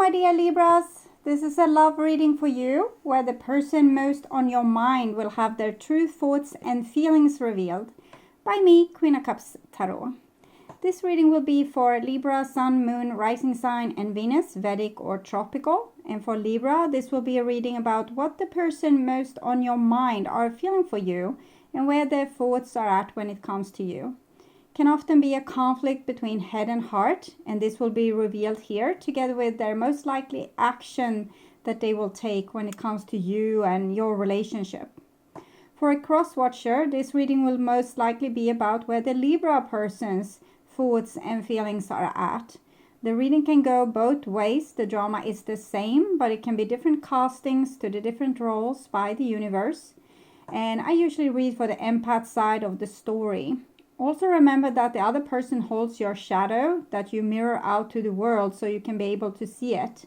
my dear Libras, this is a love reading for you, where the person most on your mind will have their true thoughts and feelings revealed by me, Queen of Cups Tarot. This reading will be for Libra, Sun, Moon, Rising Sign, and Venus, Vedic or Tropical. And for Libra, this will be a reading about what the person most on your mind are feeling for you and where their thoughts are at when it comes to you. Can often be a conflict between head and heart, and this will be revealed here together with their most likely action that they will take when it comes to you and your relationship. For a cross-watcher, this reading will most likely be about where the Libra person's thoughts and feelings are at. The reading can go both ways. The drama is the same, but it can be different castings to the different roles by the universe. And I usually read for the empath side of the story. Also remember that the other person holds your shadow that you mirror out to the world so you can be able to see it.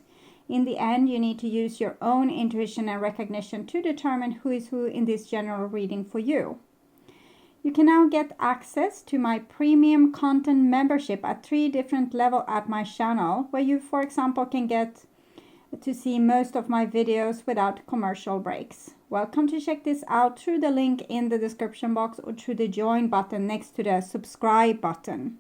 In the end, you need to use your own intuition and recognition to determine who is who in this general reading for you. You can now get access to my premium content membership at 3 different levels at my channel, where you, for example, can get to see most of my videos without commercial breaks. Welcome to check this out through the link in the description box or through the join button next to the subscribe button.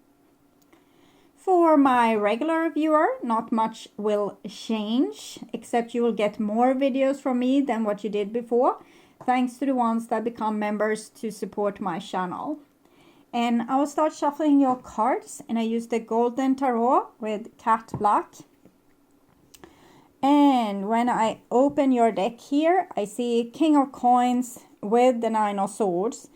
For my regular viewer, not much will change, except you will get more videos from me than what you did before, thanks to the ones that become members to support my channel. And I will start shuffling your cards, and I use the Golden Tarot with Cat Black. And when I open your deck here, I see King of Coins with the 9 of Swords.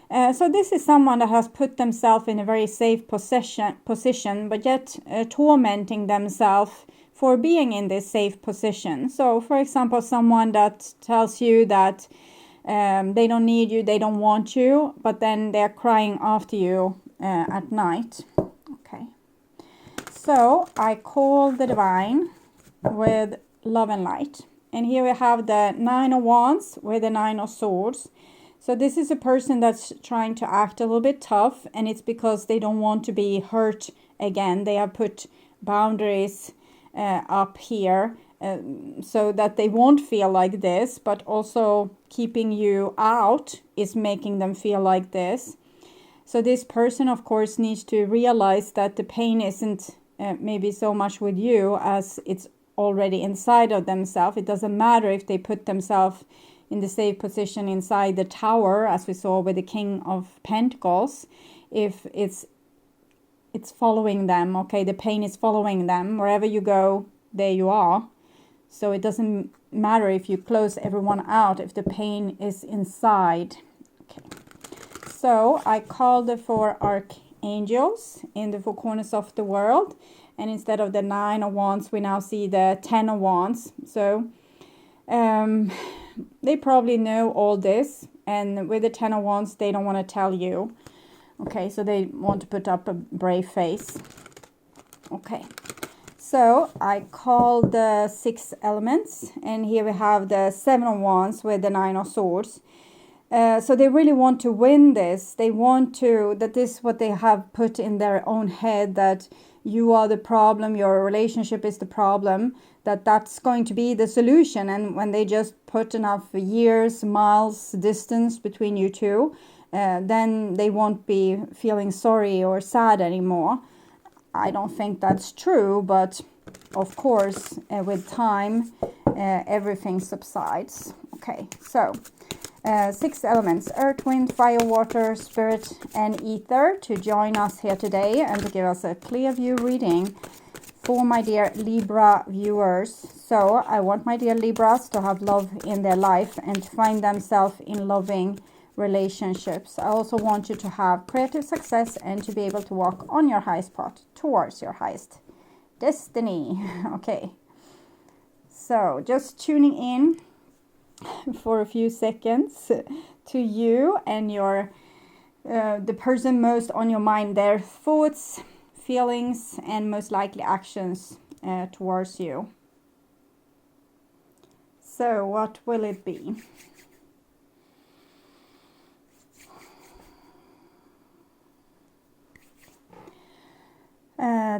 So this is someone that has put themselves in a very safe position, but yet tormenting themselves for being in this safe position. So, for example, someone that tells you that they don't need you, they don't want you, but then they're crying after you at night. Okay. So I call the Divine with Love and Light. And here we have the 9 of Wands with the 9 of Swords. So this is a person that's trying to act a little bit tough, and it's because they don't want to be hurt again. They have put boundaries up here so that they won't feel like this, but also keeping you out is making them feel like this. So this person, of course, needs to realize that the pain isn't maybe so much with you as it's already inside of themselves. It doesn't matter if they put themselves in the safe position inside the tower, as we saw with the King of Pentacles. If it's following them, okay, the pain is following them. Wherever you go, there you are. So it doesn't matter if you close everyone out if the pain is inside. Okay. So I called the 4 archangels in the 4 corners of the world. And instead of the 9 of Wands, we now see the 10 of Wands. So they probably know all this. And with the 10 of Wands, they don't want to tell you. Okay, so they want to put up a brave face. Okay, so I call the 6 elements. And here we have the 7 of Wands with the 9 of Swords. So they really want to win this. They want to, that this is what they have put in their own head, that you are the problem, your relationship is the problem, that's going to be the solution. And when they just put enough years, miles, distance between you two, then they won't be feeling sorry or sad anymore. I don't think that's true, but of course, with time, everything subsides. Okay, so 6 elements, earth, wind, fire, water, spirit, and ether, to join us here today and to give us a clear view reading for my dear Libra viewers. So I want my dear Libras to have love in their life and to find themselves in loving relationships. I also want you to have creative success and to be able to walk on your highest path towards your highest destiny. Okay, so just tuning in for a few seconds to you and your the person most on your mind, their thoughts, feelings, and most likely actions towards you. So what will it be?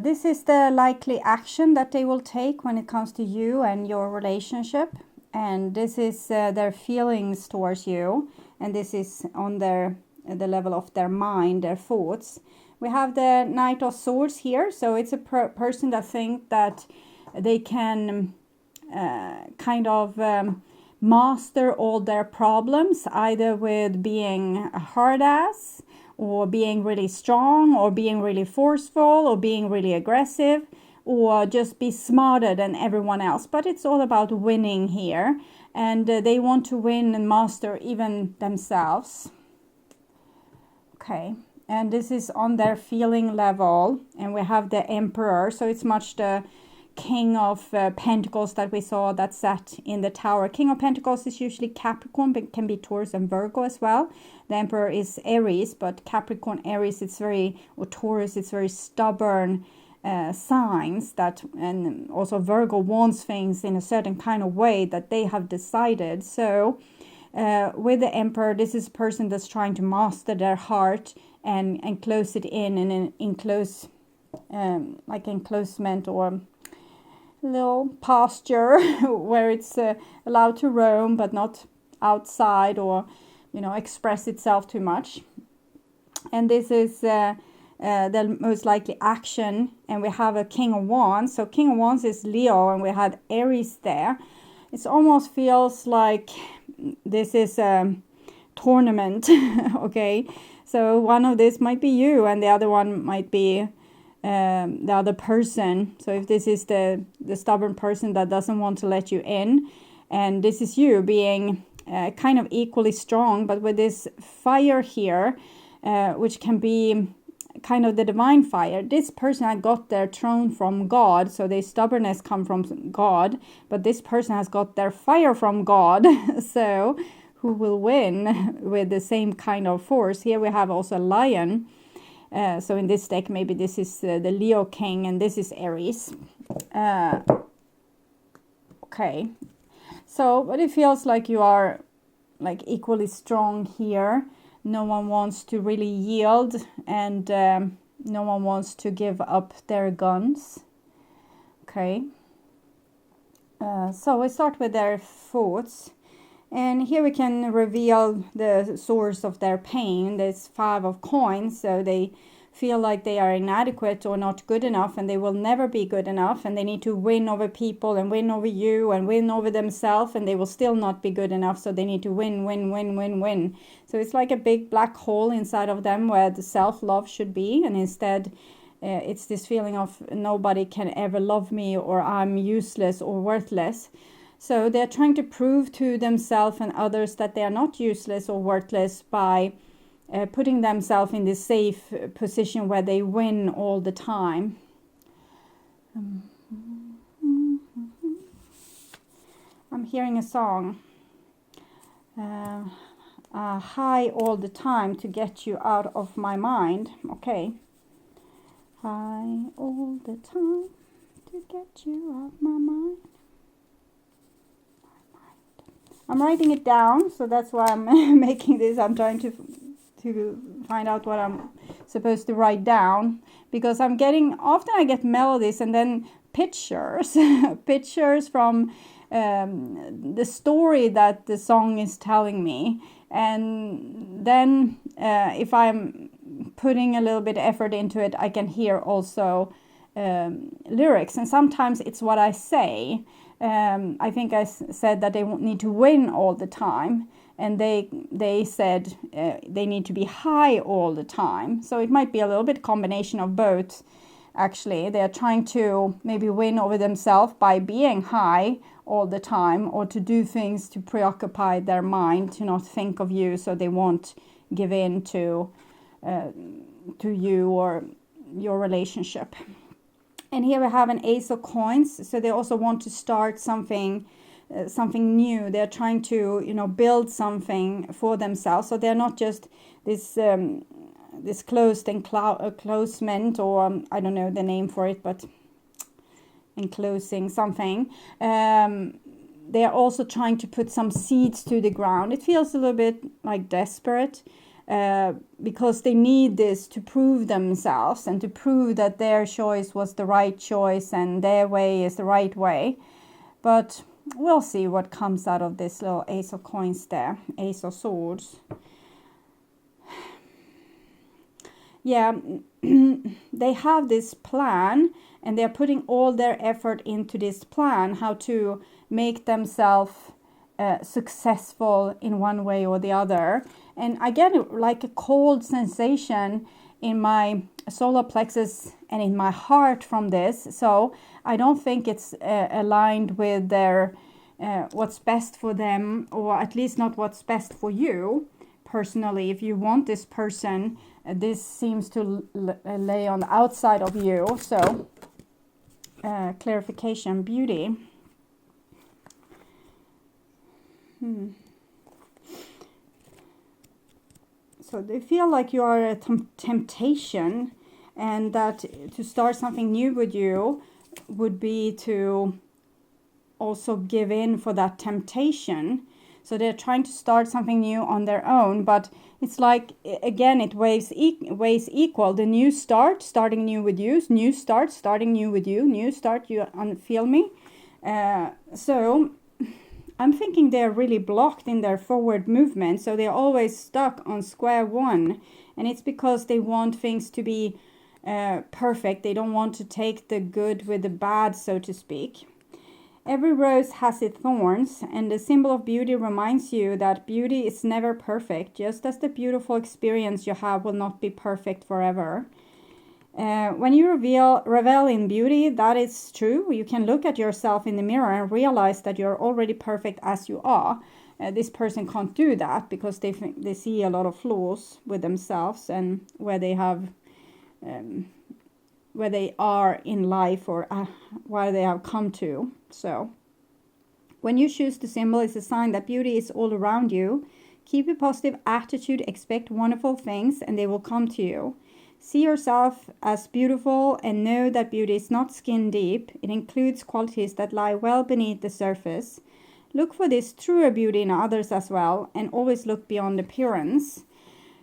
This is the likely action that they will take when it comes to you and your relationship. And this is their feelings towards you. And this is on the level of their mind, their thoughts. We have the Knight of Swords here. So it's a person that thinks that they can kind of master all their problems, either with being a hard ass, or being really strong, or being really forceful, or being really aggressive, or just be smarter than everyone else. But it's all about winning here, and they want to win and master even themselves. Okay, and this is on their feeling level, and we have the Emperor, so it's much the King of Pentacles that we saw that sat in the Tower. King of Pentacles is usually Capricorn, but can be Taurus and Virgo as well. The Emperor is Aries, but Capricorn, Aries, or Taurus, it's very stubborn signs that, and also Virgo wants things in a certain kind of way that they have decided. So with the Emperor, this is a person that's trying to master their heart and close it in an enclose, like enclosement or little pasture where it's allowed to roam but not outside or express itself too much. And this is the most likely action. And we have a King of Wands. So King of Wands is Leo, and we had Aries there. It almost feels like this is a tournament. Okay, so one of this might be you and the other one might be the other person. So if this is the stubborn person that doesn't want to let you in, and this is you being kind of equally strong, but with this fire here, which can be kind of the divine fire. This person had got their throne from God, so their stubbornness come from God, but this person has got their fire from God. So who will win with the same kind of force? Here we have also a lion. So in this deck, maybe this is the Leo King and this is Aries. Okay. So, but it feels like you are like equally strong here. No one wants to really yield, and no one wants to give up their guns. Okay. So we start with their thoughts. And here we can reveal the source of their pain. There's 5 of coins, so they feel like they are inadequate or not good enough, and they will never be good enough, and they need to win over people and win over you and win over themselves, and they will still not be good enough, so they need to win. So it's like a big black hole inside of them where the self-love should be, and instead it's this feeling of nobody can ever love me, or I'm useless or worthless. So they're trying to prove to themselves and others that they are not useless or worthless by putting themselves in this safe position where they win all the time. I'm hearing a song. High all the time to get you out of my mind. Okay. High all the time to get you out of my mind. I'm writing it down, so that's why I'm making this. I'm trying to find out what I'm supposed to write down, because often I get melodies and then pictures, pictures from the story that the song is telling me. And then if I'm putting a little bit of effort into it, I can hear also lyrics, and sometimes it's what I say. I think I said that they need to win all the time, and they said they need to be high all the time. So it might be a little bit combination of both. Actually, they are trying to maybe win over themselves by being high all the time, or to do things to preoccupy their mind, to not think of you, so they won't give in to you or your relationship. And here we have an Ace of Coins. So they also want to start something new. They're trying to, build something for themselves. So they're not just this closed enclosement, or I don't know the name for it, but enclosing something. They are also trying to put some seeds to the ground. It feels a little bit like desperate. because they need this to prove themselves and to prove that their choice was the right choice and their way is the right way. But we'll see what comes out of this little Ace of Coins there, Ace of Swords. Yeah, they have this plan and they're putting all their effort into this plan, how to make themselves successful in one way or the other. And I get like a cold sensation in my solar plexus and in my heart from this. So I don't think it's aligned with their what's best for them, or at least not what's best for you personally. If you want this person, this seems to lay on the outside of you. So clarification, beauty. So they feel like you are a temptation, and that to start something new with you would be to also give in for that temptation. So they're trying to start something new on their own, but it's like, again, it weighs equal. The new start, starting new with you, new start, starting new with you, new start, you feel me? So I'm thinking they're really blocked in their forward movement, so they're always stuck on square one. And it's because they want things to be perfect. They don't want to take the good with the bad, so to speak. Every rose has its thorns, and the symbol of beauty reminds you that beauty is never perfect, just as the beautiful experience you have will not be perfect forever. When you revel in beauty, that is true. You can look at yourself in the mirror and realize that you're already perfect as you are. This person can't do that because they see a lot of flaws with themselves and where they have where they are in life, or where they have come to. So when you choose the symbol, it's a sign that beauty is all around you. Keep a positive attitude, expect wonderful things, and they will come to you. See yourself as beautiful and know that beauty is not skin deep. It includes qualities that lie well beneath the surface. Look for this truer beauty in others as well, and always look beyond appearance.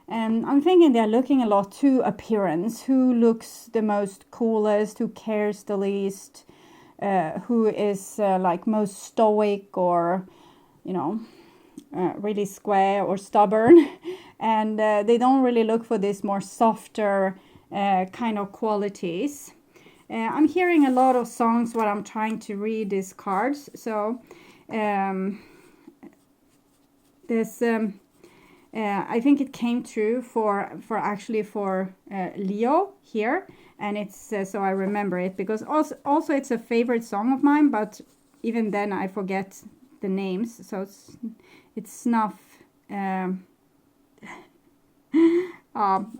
And I'm thinking they're looking a lot to appearance. Who looks the most coolest? Who cares the least? Who is like most stoic, or, you know, really square or stubborn? And they don't really look for this more softer kind of qualities. I'm hearing a lot of songs while I'm trying to read these cards. So there's I think it came true for Leo here, and it's so I remember it because also it's a favorite song of mine, but even then I forget the names. So it's SNUFF.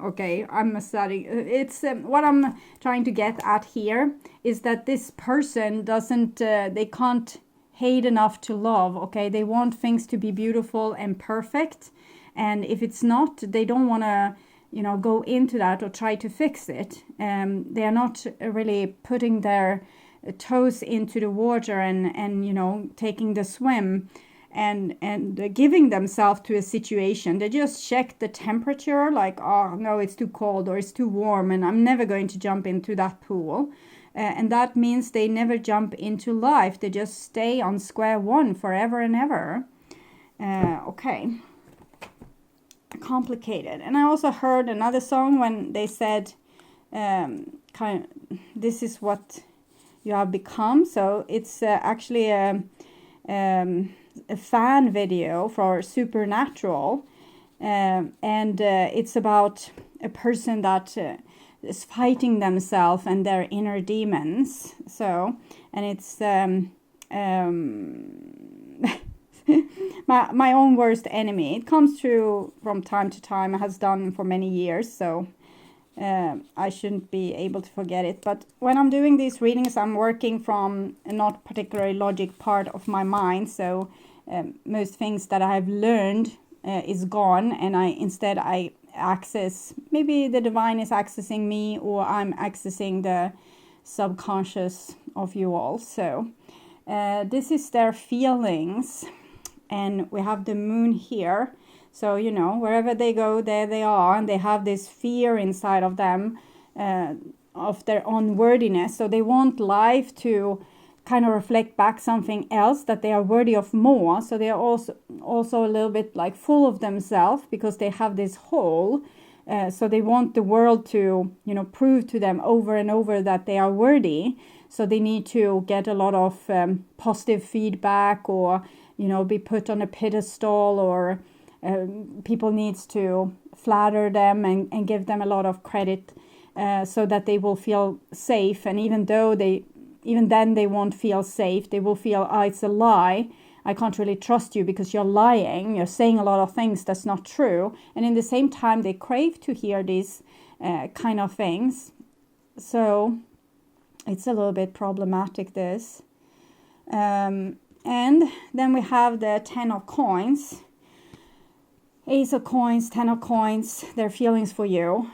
Okay, I'm studying. It's what I'm trying to get at here is that this person doesn't, they can't hate enough to love. Okay, they want things to be beautiful and perfect. And if it's not, they don't want to, you know, go into that or try to fix it. They are not really putting their toes into the water and you know, taking the swim and giving themselves to a situation. They just check the temperature, like, oh no, it's too cold or it's too warm and I'm never going to jump into that pool. And that means they never jump into life. They just stay on square one forever and ever. Okay. Complicated. And I also heard another song when they said this is what you have become. So it's actually a fan video for Supernatural, and it's about a person that is fighting themselves and their inner demons. So, and it's my own worst enemy. It comes through from time to time, has done for many years, so I shouldn't be able to forget it. But when I'm doing these readings, I'm working from a not particularly logic part of my mind, so most things that I have learned is gone, and I access, maybe the divine is accessing me, or I'm accessing the subconscious of you all. So this is their feelings. And we have the moon here. So, you know, wherever they go, there they are, and they have this fear inside of them of their unworthiness. So they want life to kind of reflect back something else, that they are worthy of more. So they are also a little bit like full of themselves because they have this hole. So they want the world to, you know, prove to them over and over that they are worthy. So they need to get a lot of positive feedback, or, you know, be put on a pedestal, or people needs to flatter them and give them a lot of credit so that they will feel safe. And even then they won't feel safe. They will feel, oh, it's a lie. I can't really trust you because you're lying. You're saying a lot of things that's not true. And in the same time, they crave to hear these kind of things. So it's a little bit problematic, this. And then we have the 10 of coins. Ace of coins, 10 of coins, their feelings for you.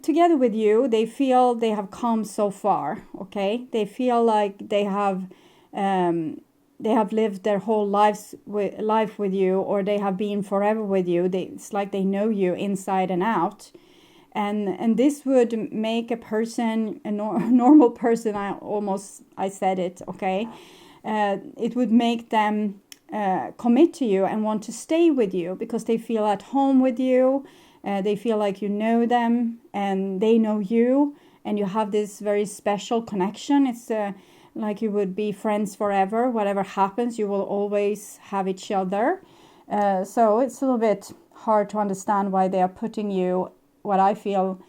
Together with you, they feel they have come so far, okay? They feel like they have lived their whole life with you, or they have been forever with you. It's like they know you inside and out. And this would make a person, a normal person, I said it, okay? It would make them commit to you and want to stay with you because they feel at home with you. They feel like you know them and they know you, and you have this very special connection. It's like you would be friends forever. Whatever happens, you will always have each other. So it's a little bit hard to understand why they are putting you, what I feel,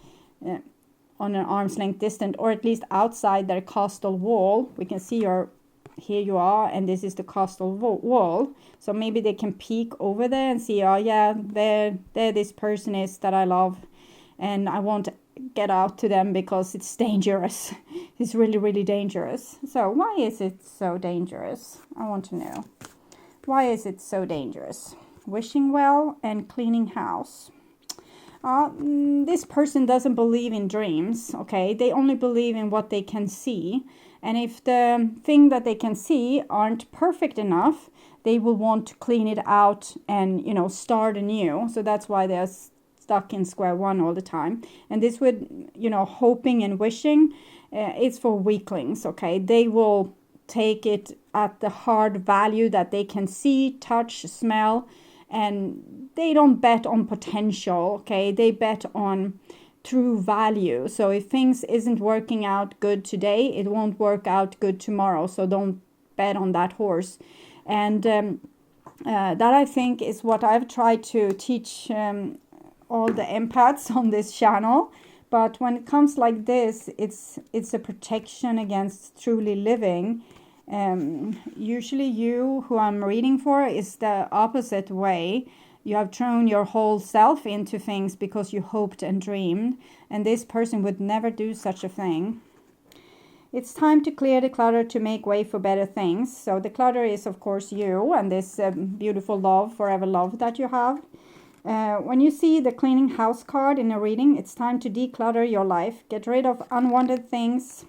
on an arm's length distance, or at least outside their castle wall. We can see here you are, and this is the castle wall. So maybe they can peek over there and see, oh yeah, there this person is that I love, and I won't get out to them because it's dangerous. It's really, really dangerous. So why is it so dangerous? I want to know. Why is it so dangerous? Wishing well and cleaning house. This person doesn't believe in dreams, okay? They only believe in what they can see. And if the thing that they can see aren't perfect enough, they will want to clean it out and, you know, start anew. So that's why they're stuck in square one all the time. And this would, you know, hoping and wishing, it's for weaklings, okay? They will take it at the hard value that they can see, touch, smell, and they don't bet on potential, okay? They bet on true value. So if things isn't working out good today, it won't work out good tomorrow. So don't bet on that horse. And that, I think, is what I've tried to teach all the empaths on this channel. But when it comes like this, it's a protection against truly living. Usually you, who I'm reading for, is the opposite way. You have thrown your whole self into things because you hoped and dreamed, and this person would never do such a thing. It's time to clear the clutter to make way for better things. So the clutter is, of course, you and this beautiful love, forever love that you have. When you see the cleaning house card in a reading, it's time to declutter your life. Get rid of unwanted things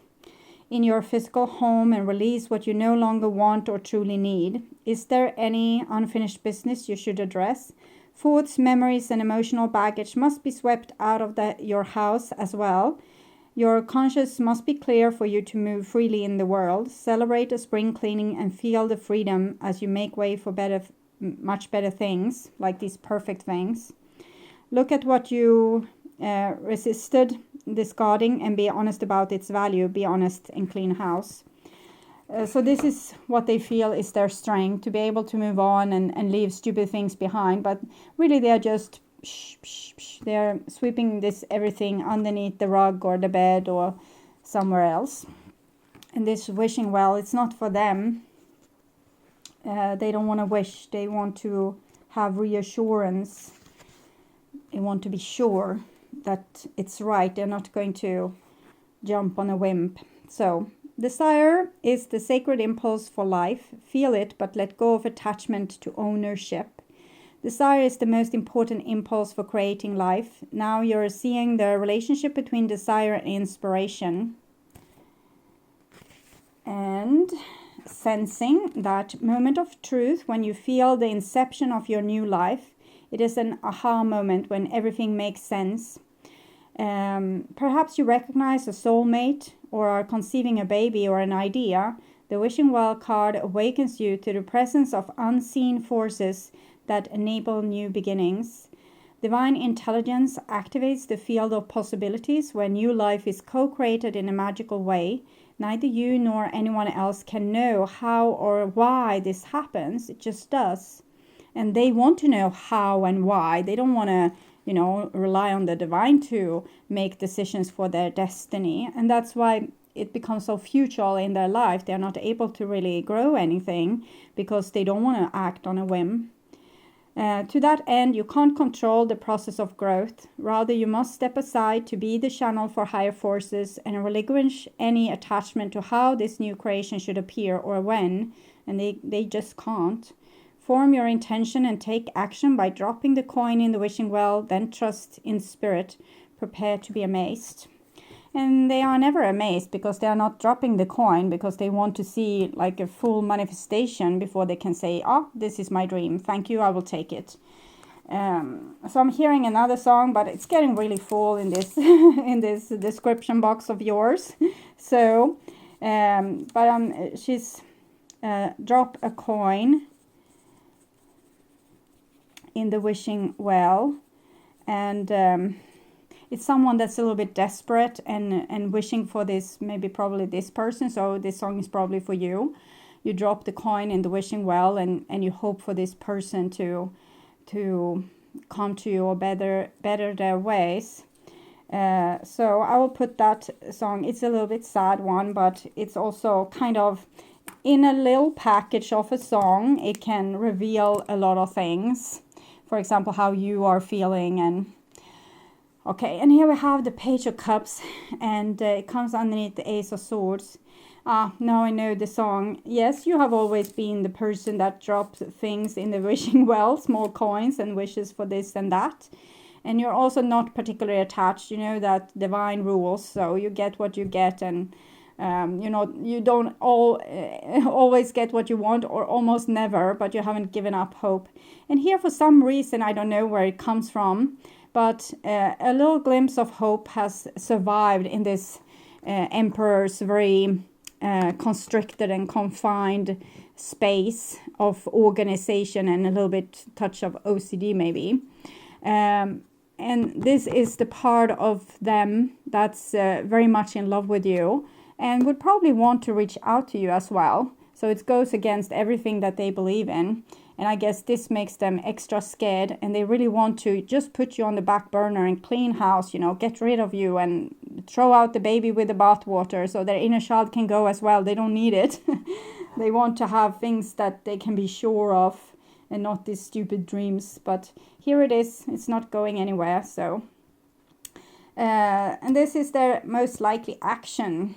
in your physical home and release what you no longer want or truly need. Is there any unfinished business you should address? Thoughts, memories, and emotional baggage must be swept out of your house as well. Your conscience must be clear for you to move freely in the world. Celebrate a spring cleaning and feel the freedom as you make way for much better things, like these perfect things. Look at what you resisted discarding and be honest about its value. Be honest and clean house. So this is what they feel is their strength, to be able to move on and leave stupid things behind. But really they are just they're sweeping everything underneath the rug or the bed or somewhere else. And this wishing well, it's not for them. They don't want to wish. They want to have reassurance. They want to be sure that it's right. They're not going to jump on a whim. So desire is the sacred impulse for life. Feel it, but let go of attachment to ownership. Desire is the most important impulse for creating life. Now you're seeing the relationship between desire and inspiration. And sensing that moment of truth when you feel the inception of your new life. It is an aha moment when everything makes sense. Perhaps you recognize a soulmate or are conceiving a baby or an idea. The wishing well card awakens you to the presence of unseen forces that enable new beginnings. Divine intelligence activates the field of possibilities where new life is co-created in a magical way. Neither you nor anyone else can know how or why this happens. It just does. And they want to know how and why. They don't want to, rely on the divine to make decisions for their destiny. And that's why it becomes so futile in their life. They're not able to really grow anything because they don't want to act on a whim. To that end, you can't control the process of growth. Rather, you must step aside to be the channel for higher forces and relinquish any attachment to how this new creation should appear or when, and they just can't. Form your intention and take action by dropping the coin in the wishing well, then trust in spirit, prepare to be amazed. And they are never amazed because they are not dropping the coin because they want to see like a full manifestation before they can say, oh, this is my dream. Thank you, I will take it. So I'm hearing another song, but it's getting really full in this in this description box of yours. So, she's drop a coin in the wishing well, and it's someone that's a little bit desperate and wishing for this, probably this person. So this song is probably for you. You drop the coin in the wishing well and you hope for this person to come to you or better their ways. So I will put that song. It's a little bit sad one, but it's also kind of in a little package of a song. It can reveal a lot of things. For example, how you are feeling and okay, and here we have the Page of Cups, and it comes underneath the Ace of Swords. Now I know the song. Yes, you have always been the person that drops things in the wishing well, small coins and wishes for this and that. And you're also not particularly attached, that divine rules, so you get what you get, and you don't always get what you want, or almost never, but you haven't given up hope. And here, for some reason, I don't know where it comes from, but a little glimpse of hope has survived in this emperor's very constricted and confined space of organization and a little bit touch of OCD maybe. And this is the part of them that's very much in love with you and would probably want to reach out to you as well. So it goes against everything that they believe in. And I guess this makes them extra scared, and they really want to just put you on the back burner and clean house, get rid of you and throw out the baby with the bathwater so their inner child can go as well. They don't need it. They want to have things that they can be sure of and not these stupid dreams. But here it is. It's not going anywhere. So, and this is their most likely action.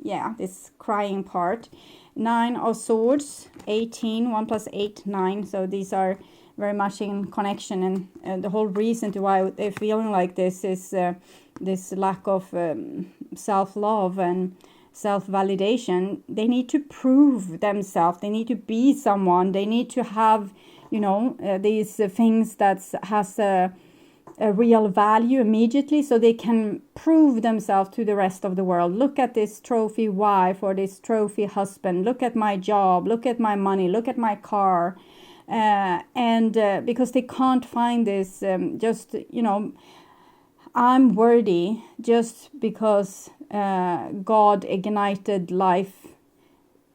Yeah, this crying part. 9 of Swords, 18, 1 plus 8, 9. So these are very much in connection. And the whole reason to why they're feeling like this is this lack of self-love and self-validation. They need to prove themselves. They need to be someone. They need to have, these things that has a real value immediately, so they can prove themselves to the rest of the world. Look at this trophy wife or this trophy husband. Look at my job. Look at my money. Look at my car. And because they can't find this, I'm worthy just because God ignited life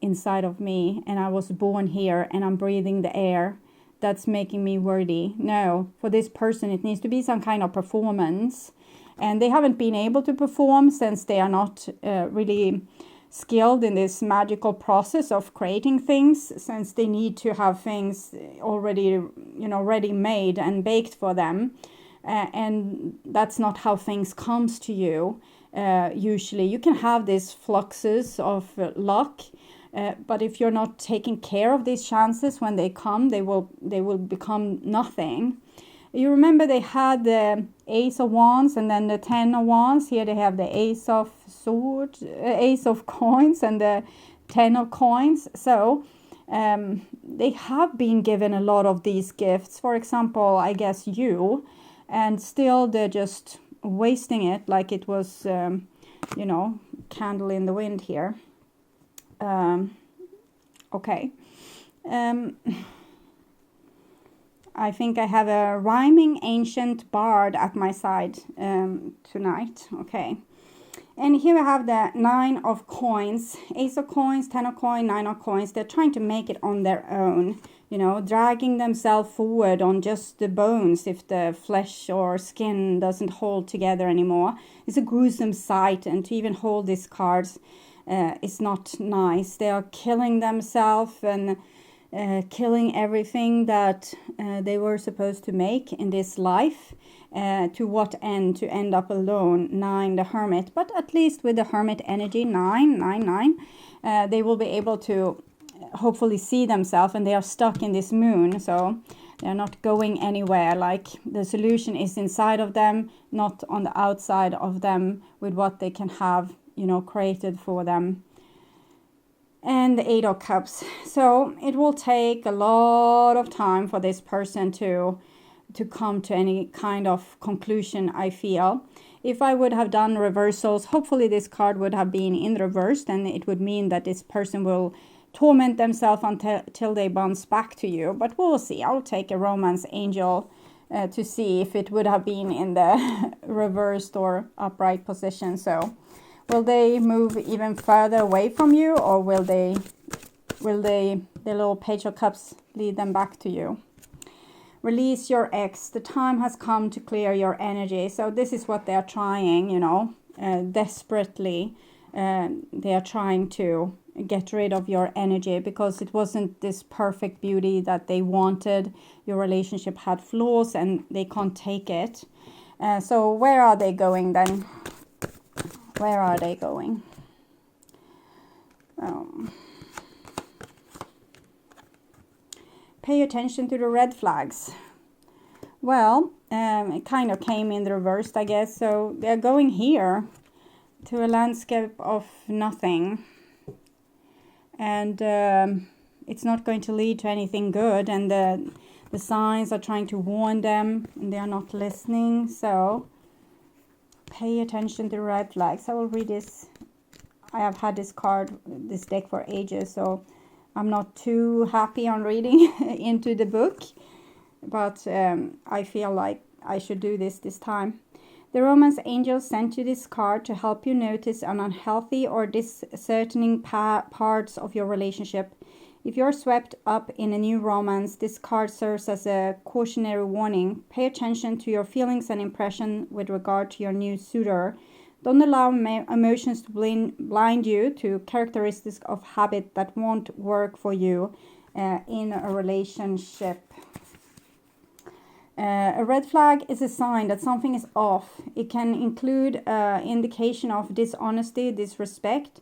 inside of me and I was born here and I'm breathing the air. That's making me worthy. No, for this person it needs to be some kind of performance, and they haven't been able to perform since they are not really skilled in this magical process of creating things, since they need to have things already ready made and baked for them, and that's not how things comes to you. Usually you can have these fluxes of luck. But if you're not taking care of these chances when they come, they will become nothing. You remember they had the Ace of Wands and then the 10 of Wands. Here they have the Ace of Swords, Ace of Coins and the 10 of coins. So they have been given a lot of these gifts. For example, I guess you, and still they're just wasting it like it was, you know, candle in the wind here. Okay. I think I have a rhyming ancient bard at my side tonight. Okay. And here we have the 9 of coins, Ace of coins, 10 of coins, 9 of coins. They're trying to make it on their own, you know, dragging themselves forward on just the bones if the flesh or skin doesn't hold together anymore. It's a gruesome sight, and to even hold these cards is not nice. They are killing themselves and killing everything that they were supposed to make in this life. To what end? To end up alone. 9, the hermit. But at least with the hermit energy, 9, they will be able to hopefully see themselves, and they are stuck in this moon. So they're not going anywhere. Like the solution is inside of them, not on the outside of them with what they can have, you know, created for them. And the 8 of cups. So it will take a lot of time for this person to come to any kind of conclusion, I feel. If I would have done reversals, hopefully this card would have been in reverse, then it would mean that this person will torment themselves until they bounce back to you. But we'll see. I'll take a romance angel to see if it would have been in the reversed or upright position. So will they move even further away from you, or will the little Page of Cups lead them back to you? Release your ex. The time has come to clear your energy. So this is what they are trying, you know, desperately. They are trying to get rid of your energy because it wasn't this perfect beauty that they wanted. Your relationship had flaws and they can't take it. So where are they going then? Where are they going? Pay attention to the red flags. Well, it kind of came in the reverse, I guess. So they're going here to a landscape of nothing. And it's not going to lead to anything good. And the signs are trying to warn them, and they are not listening. So pay attention to the red flags. I will read this. I have had this deck for ages, so I'm not too happy on reading into the book, but I feel like I should do this time. The romance angel sent you this card to help you notice an unhealthy or discerning parts of your relationship. If you're swept up in a new romance, this card serves as a cautionary warning. Pay attention to your feelings and impression with regard to your new suitor. Don't allow emotions to blind you to characteristics of habit that won't work for you in a relationship. A red flag is a sign that something is off. It can include indication of dishonesty, disrespect,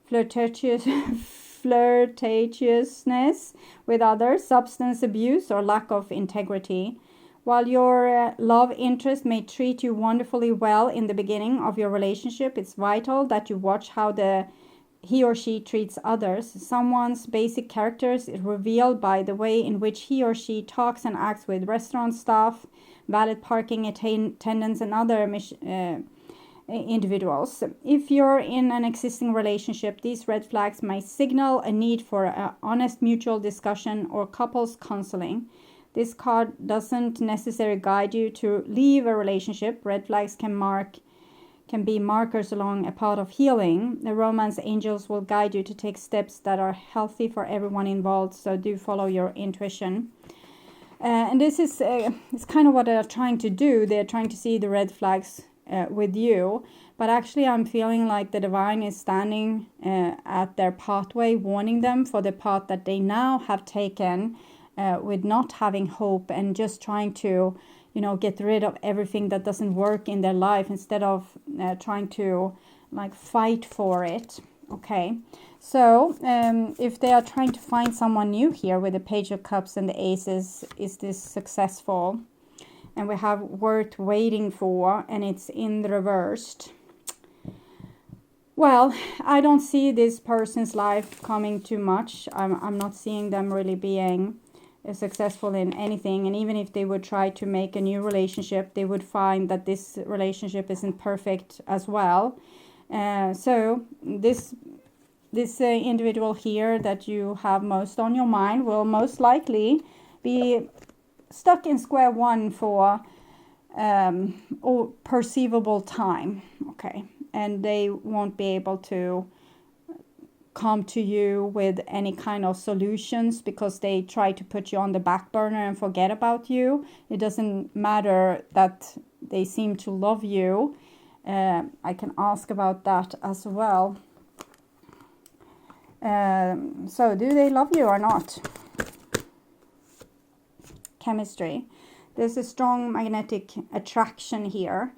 flirtatiousness with others, substance abuse, or lack of integrity. While your love interest may treat you wonderfully well in the beginning of your relationship, it's vital that you watch how he or she treats others. Someone's basic characters is revealed by the way in which he or she talks and acts with restaurant staff, valet parking attendants, and other individuals. If you're in an existing relationship, these red flags may signal a need for an honest mutual discussion or couples counseling. This card doesn't necessarily guide you to leave a relationship. Red flags can be markers along a path of healing. The romance angels will guide you to take steps that are healthy for everyone involved, so do follow your intuition. And this is it's kind of what they're trying to do. They're trying to see the red flags with you, but actually I'm feeling like the divine is standing at their pathway, warning them for the path that they now have taken with not having hope and just trying to, you know, get rid of everything that doesn't work in their life instead of trying to like fight for it. Okay, so if they are trying to find someone new here with the Page of Cups and the Aces, is this successful? And we have worth waiting for, and it's in the reversed. Well, I don't see this person's life coming too much. I'm not seeing them really being successful in anything. And even if they would try to make a new relationship, they would find that this relationship isn't perfect as well. So this individual here that you have most on your mind will most likely be stuck in square one for perceivable time. Okay. And they won't be able to come to you with any kind of solutions because they try to put you on the back burner and forget about you. It doesn't matter that they seem to love you. I can ask about that as well. So do they love you or not? Chemistry. There's a strong magnetic attraction here.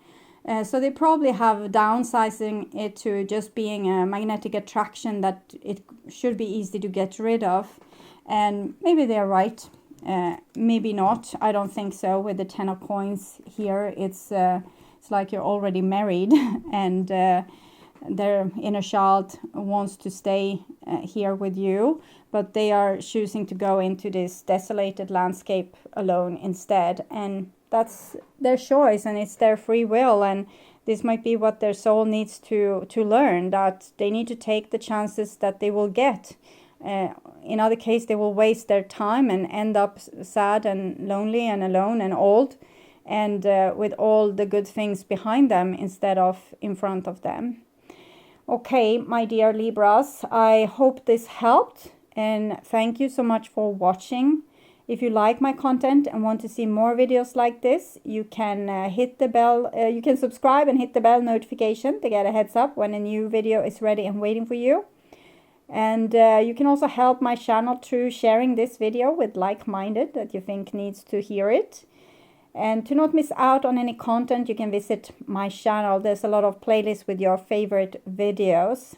So they probably have downsizing it to just being a magnetic attraction that it should be easy to get rid of. And maybe they're right. Maybe not. I don't think so. With the 10 of coins here, it's like you're already married and their inner child wants to stay here with you, but they are choosing to go into this desolated landscape alone instead. And that's their choice and it's their free will, and this might be what their soul needs to learn, that they need to take the chances that they will get. In other case, they will waste their time and end up sad and lonely and alone and old, and with all the good things behind them instead of in front of them. Okay, my dear Libras, I hope this helped, and thank you so much for watching. If you like my content and want to see more videos like this, you can hit the bell. You can subscribe and hit the bell notification to get a heads up when a new video is ready and waiting for you. And you can also help my channel through sharing this video with like-minded that you think needs to hear it. And to not miss out on any content, you can visit my channel. There's a lot of playlists with your favorite videos.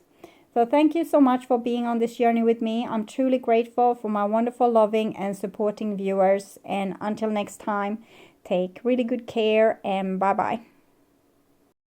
So thank you so much for being on this journey with me. I'm truly grateful for my wonderful, loving and supporting viewers. And until next time, take really good care and bye-bye.